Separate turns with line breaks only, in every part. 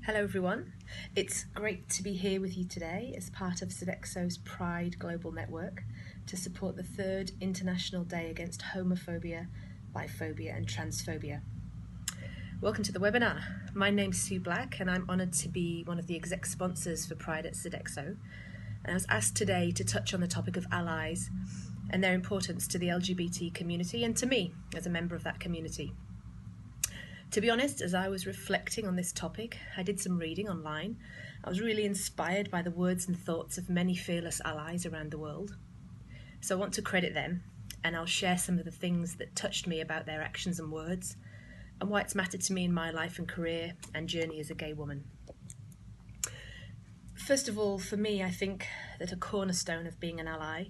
Hello everyone, it's great to be here with you today as part of Sodexo's Pride Global Network to support the 3rd International Day Against Homophobia, Biphobia and Transphobia. Welcome to the webinar. My name's Sue Black and I'm honoured to be one of the exec sponsors for Pride at Sodexo. And I was asked today to touch on the topic of allies and their importance to the LGBT community and to me as a member of that community. To be honest, as I was reflecting on this topic, I did some reading online. I was really inspired by the words and thoughts of many fearless allies around the world. So I want to credit them, and I'll share some of the things that touched me about their actions and words, and why it's mattered to me in my life and career and journey as a gay woman. First of all, for me, I think that a cornerstone of being an ally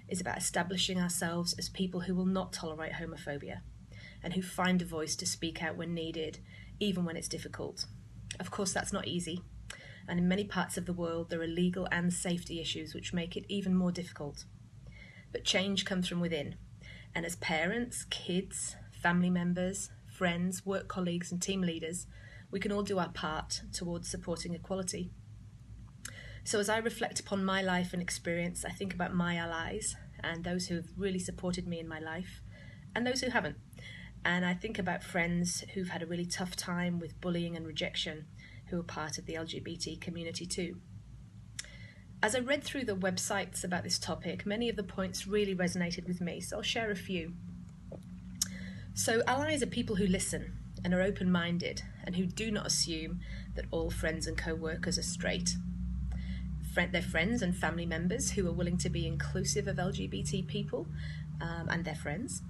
is about establishing ourselves as people who will not tolerate homophobia, and who find a voice to speak out when needed, even when it's difficult. Of course, that's not easy, and in many parts of the world there are legal and safety issues which make it even more difficult. But change comes from within, and as parents, kids, family members, friends, work colleagues and team leaders, we can all do our part towards supporting equality. So as I reflect upon my life and experience, I think about my allies and those who have really supported me in my life, and those who haven't. And I think about friends who've had a really tough time with bullying and rejection, who are part of the LGBT community too. As I read through the websites about this topic, many of the points really resonated with me, so I'll share a few. So allies are people who listen and are open-minded and who do not assume that all friends and co-workers are straight. They're friends and family members who are willing to be inclusive of LGBT people and their friends.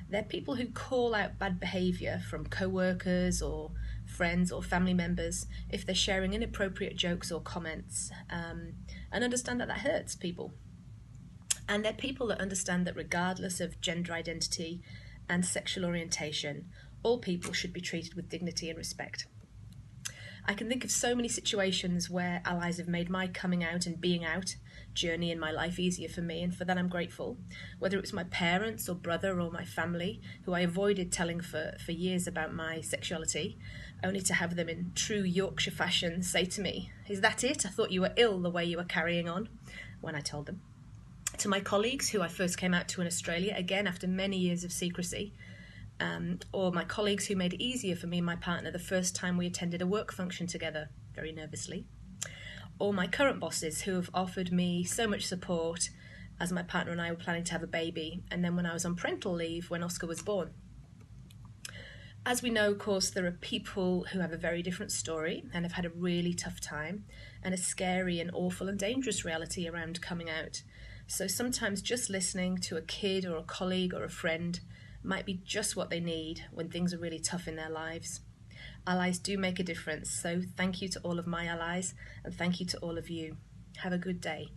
They're people who call out bad behaviour from co-workers or friends or family members if they're sharing inappropriate jokes or comments, and understand that hurts people. And they're people that understand that regardless of gender identity and sexual orientation, all people should be treated with dignity and respect. I can think of so many situations where allies have made my coming out and being out journey in my life easier for me, and for that I'm grateful. Whether it was my parents or brother or my family, who I avoided telling for years about my sexuality, only to have them in true Yorkshire fashion say to me, "Is that it? I thought you were ill the way you were carrying on," when I told them. To my colleagues who I first came out to in Australia, again after many years of secrecy, or my colleagues who made it easier for me and my partner the first time we attended a work function together, very nervously. Or my current bosses who have offered me so much support as my partner and I were planning to have a baby, and then when I was on parental leave when Oscar was born. As we know, of course, there are people who have a very different story and have had a really tough time and a scary and awful and dangerous reality around coming out. So sometimes just listening to a kid or a colleague or a friend might be just what they need when things are really tough in their lives. Allies do make a difference, so thank you to all of my allies and thank you to all of you. Have a good day.